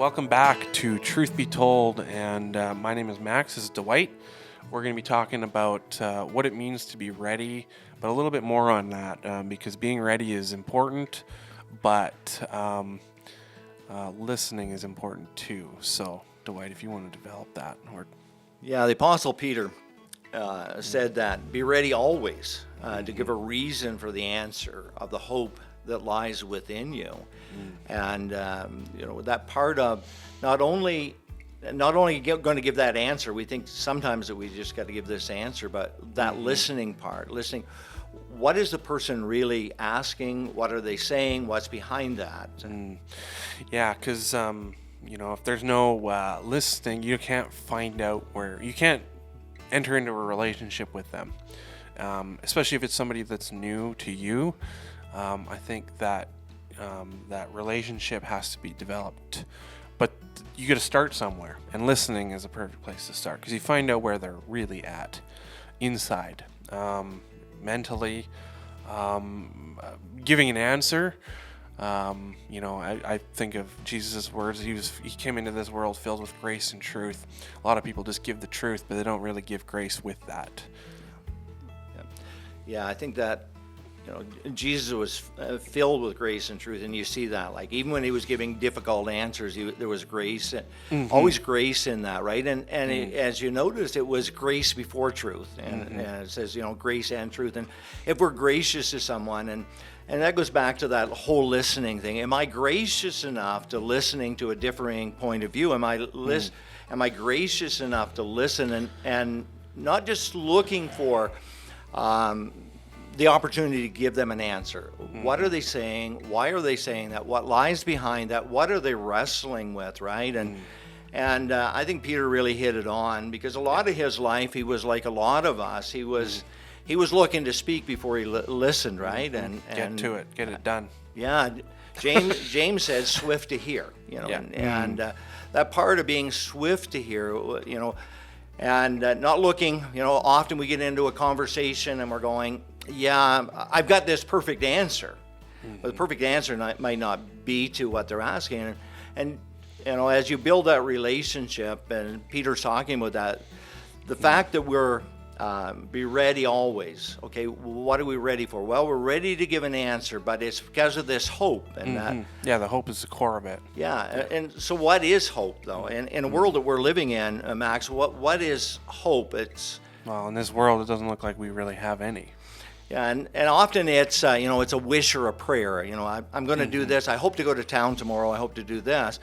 welcome back to Truth Be Told, and my name is Max. This is Dwight. We're going to be talking about what it means to be ready, but a little bit more on that, because being ready is important, but listening is important too. So, Dwight, if you want to develop that. Yeah, the Apostle Peter said that, be ready always to give a reason for the answer of the hope that lies within you. And that part of not only going to give that answer, we think sometimes that we just got to give this answer, but that listening part, what is the person really asking? What are they saying? What's behind that? Yeah, because if there's no listening, you can't find out you can't enter into a relationship with them, especially if it's somebody that's new to you. I think that that relationship has to be developed, but you got to start somewhere, and listening is a perfect place to start because you find out where they're really at inside, mentally, giving an answer. I think of Jesus' words. He came into this world filled with grace and truth. A lot of people just give the truth, but they don't really give grace with that. Yeah, I think that Jesus was filled with grace and truth, and you see that, like, even when he was giving difficult answers, there was grace, always grace in that, right? And as you noticed, it was grace before truth, and it says, grace and truth. And if we're gracious to someone, and that goes back to that whole listening thing. Am I gracious enough to listening to a differing point of view? Am I gracious enough to listen and not just looking for the opportunity to give them an answer? What are they saying? Why are they saying that? What lies behind that? What are they wrestling with, right? And I think Peter really hit it on, because a lot of his life, he was like a lot of us. He was looking to speak before he listened, right? And get to it, get it done. Yeah, James says swift to hear, and that part of being swift to hear, and not looking. Often we get into a conversation and we're going, yeah, I've got this perfect answer. But the perfect answer might not be to what they're asking. And as you build that relationship, and Peter's talking about that, the fact that we're be ready always. Okay, what are we ready for? Well, we're ready to give an answer, but it's because of this hope. And that, the hope is the core of it. Yeah, and so what is hope, though? And in a world that we're living in, Max, what is hope? Well, in this world, it doesn't look like we really have any. Yeah, and often it's it's a wish or a prayer. I'm going to do this. I hope to go to town tomorrow. I hope to do this.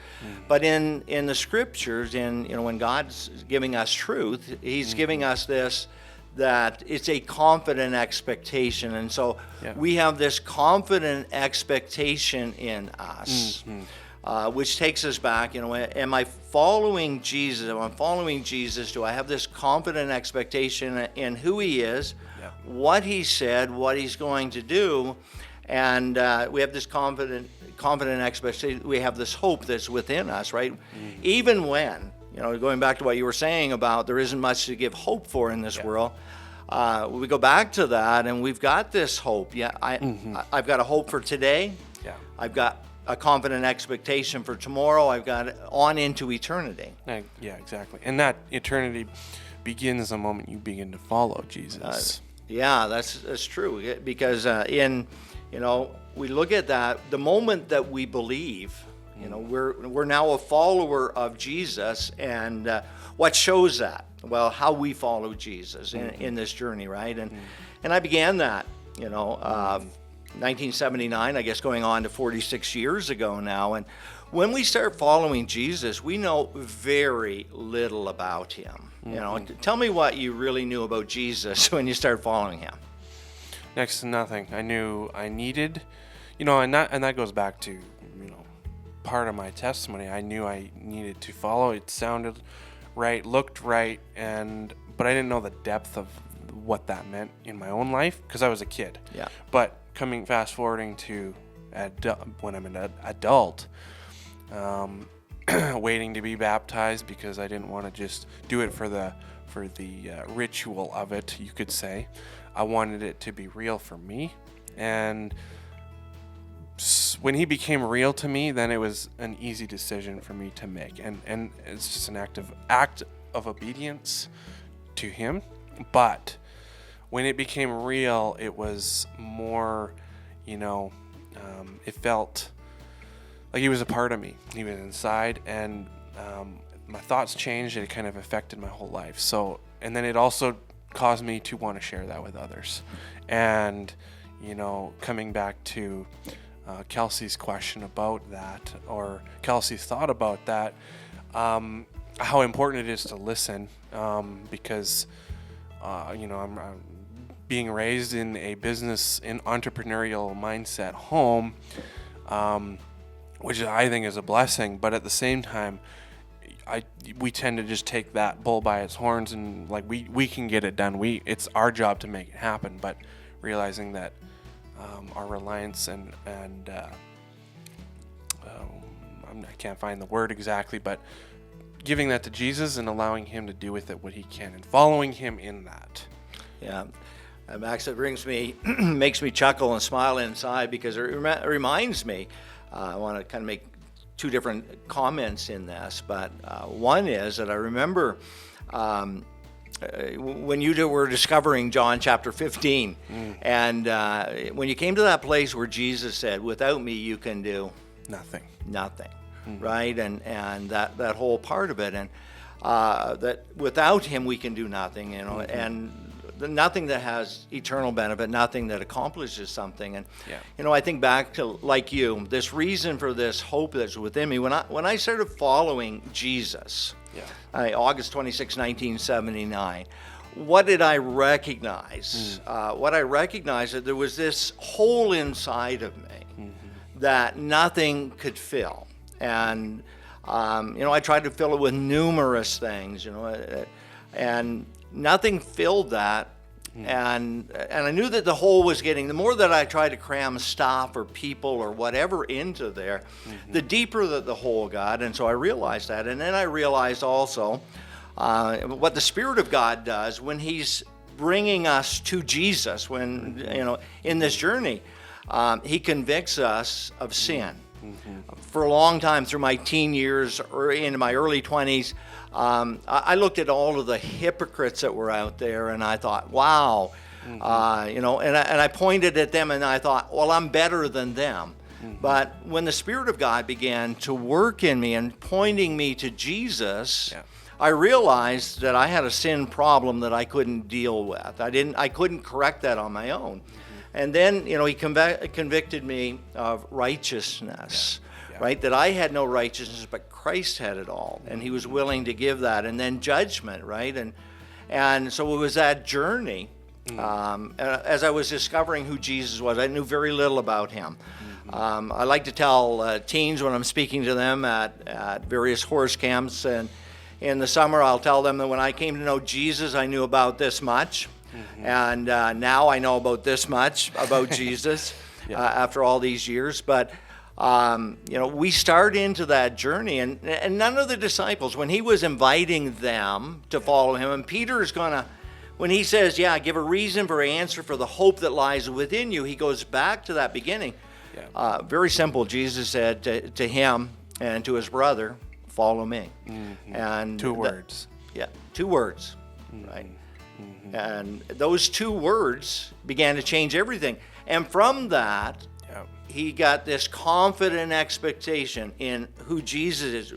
But in the scriptures, when God's giving us truth, He's giving us this, that it's a confident expectation. And so we have this confident expectation in us, which takes us back. Am I following Jesus? Am I following Jesus? Do I have this confident expectation in who He is, what He said, what He's going to do? And we have this confident expectation. We have this hope that's within us, right? Even when, going back to what you were saying about there isn't much to give hope for in this world, we go back to that, and we've got this hope. I've got a hope for today. Yeah. I've got a confident expectation for tomorrow. I've got it on into eternity. Yeah, exactly. And that eternity begins the moment you begin to follow Jesus. That's true. Because we look at that, the moment that we believe, we're now a follower of Jesus, and what shows that? Well, how we follow Jesus in this journey, right? And I began that, 1979, I guess, going on to 46 years ago now. And when we start following Jesus, we know very little about Him. Tell me what you really knew about Jesus when you started following Him. Next to nothing. I knew I needed, and that goes back to, part of my testimony. I knew I needed to follow. It sounded right, looked right, but I didn't know the depth of what that meant in my own life because I was a kid. Yeah. But fast forwarding to when I'm an adult, waiting to be baptized because I didn't want to just do it for the ritual of it, you could say. I wanted it to be real for me, and when he became real to me, then it was an easy decision for me to make, and it's just an act of obedience to him. But when it became real, it was more, it felt like he was a part of me. He was inside, and my thoughts changed, and it kind of affected my whole life. So, and then it also caused me to want to share that with others. And, coming back to Kelsey's question about that, or Kelsey's thought about that, how important it is to listen, because, I'm being raised in a business and entrepreneurial mindset home, which I think is a blessing, but at the same time, we tend to just take that bull by its horns and like we can get it done. It's our job to make it happen, but realizing that our reliance and I can't find the word exactly, but giving that to Jesus and allowing him to do with it what he can and following him in that. Yeah. Max, it makes me chuckle and smile inside because it reminds me. I want to kind of make two different comments in this, but one is that I remember when you were discovering John chapter 15, and when you came to that place where Jesus said, "Without me, you can do Nothing. Right? And that whole part of it, and that without him we can do nothing, and nothing that has eternal benefit, nothing that accomplishes something. And I think back to, like you, this reason for this hope that's within me. When I started following Jesus, August 26, 1979, what did I recognize? What I recognized that there was this hole inside of me that nothing could fill. And I tried to fill it with numerous things, and nothing filled that. And I knew that the hole was getting, the more that I tried to cram stuff or people or whatever into there, the deeper that the hole got. And so I realized that. And then I realized also what the Spirit of God does when he's bringing us to Jesus, when, in this journey, he convicts us of sin. For a long time, through my teen years or into my early 20s, I looked at all of the hypocrites that were out there, and I thought, wow, and I pointed at them, and I thought, well, I'm better than them. But when the Spirit of God began to work in me and pointing me to Jesus, I realized that I had a sin problem that I couldn't deal with. I couldn't correct that on my own. And then, he convicted me of righteousness, right? That I had no righteousness, but Christ had it all, and he was willing to give that. And then judgment, right? And so it was that journey. As I was discovering who Jesus was, I knew very little about him. I like to tell teens when I'm speaking to them at various horse camps, and in the summer I'll tell them that when I came to know Jesus, I knew about this much. And now I know about this much about Jesus after all these years. But, we start into that journey. And none of the disciples, when he was inviting them to follow him, and Peter is going to, when he says, give a reason for answer for the hope that lies within you, he goes back to that beginning. Very simple. Jesus said to him and to his brother, follow me. And two words. Two words, right? And those two words began to change everything. And from that, he got this confident expectation in who Jesus is.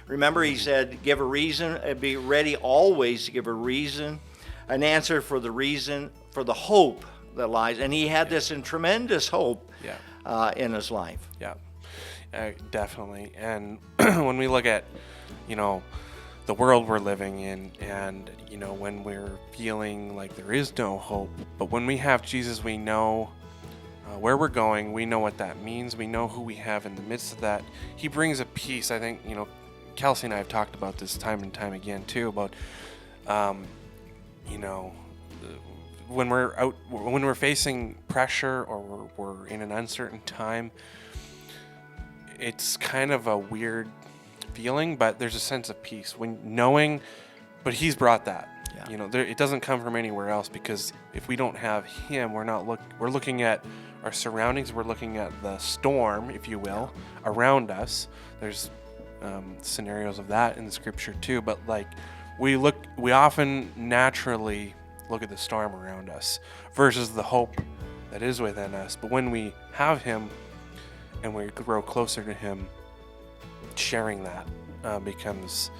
Remember, he said, give a reason, be ready always to give a reason, an answer for the reason, for the hope that lies. And he had this tremendous hope in his life. Definitely. And when we look at, the world we're living in, and when we're feeling like there is no hope, but when we have Jesus, we know where we're going, we know what that means, we know who we have in the midst of that. He brings a peace. I think Kelsey and I have talked about this time and time again too, about when we're facing pressure or we're in an uncertain time, it's kind of a weird feeling, but there's a sense of peace when knowing, but he's brought that. Yeah. You know, it doesn't come from anywhere else, because if we don't have Him, we're looking at our surroundings. We're looking at the storm, if you will, around us. There's scenarios of that in the Scripture too. But like we often naturally look at the storm around us versus the hope that is within us. But when we have Him and we grow closer to Him, sharing that becomes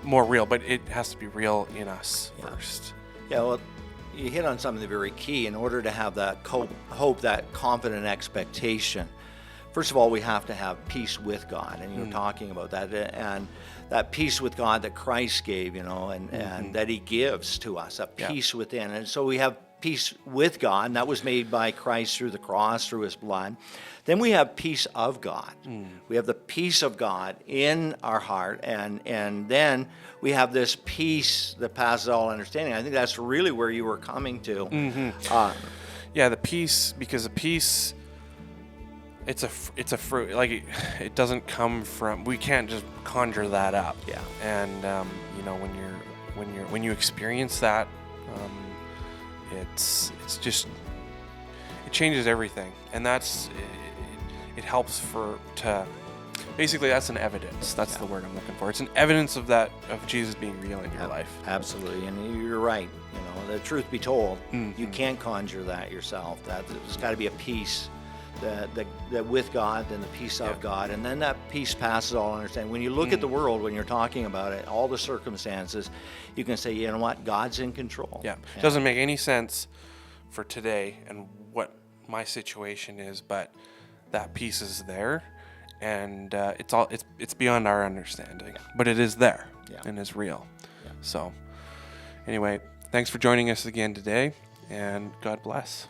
more real. But it has to be real in us first. Yeah, well, you hit on something very key. In order to have that hope, that confident expectation, first of all, we have to have peace with God. And you're talking about that. And that peace with God that Christ gave, and that He gives to us, a peace within. And so we have peace with God, and that was made by Christ through the cross, through His blood. Then we have peace of God. We have the peace of God in our heart, and then we have this peace that passes all understanding. I think that's really where you were coming to. The peace, because the peace, it's a fruit. Like it doesn't come from. We can't just conjure that up. Yeah. And when you experience that, it's just, it changes everything, and it helps basically that's an evidence. That's the word I'm looking for. It's an evidence of Jesus being real in your life. Absolutely, and you're right. The truth be told, you can't conjure that yourself. There's got to be a peace that with God, then the peace of God, and then that peace passes all understanding. When you look at the world, when you're talking about it, all the circumstances, you can say, you know what, God's in control. Yeah, it doesn't make any sense for today and what my situation is, but that peace is there, and it's beyond our understanding, but it is there and is real. So, anyway, thanks for joining us again today, and God bless.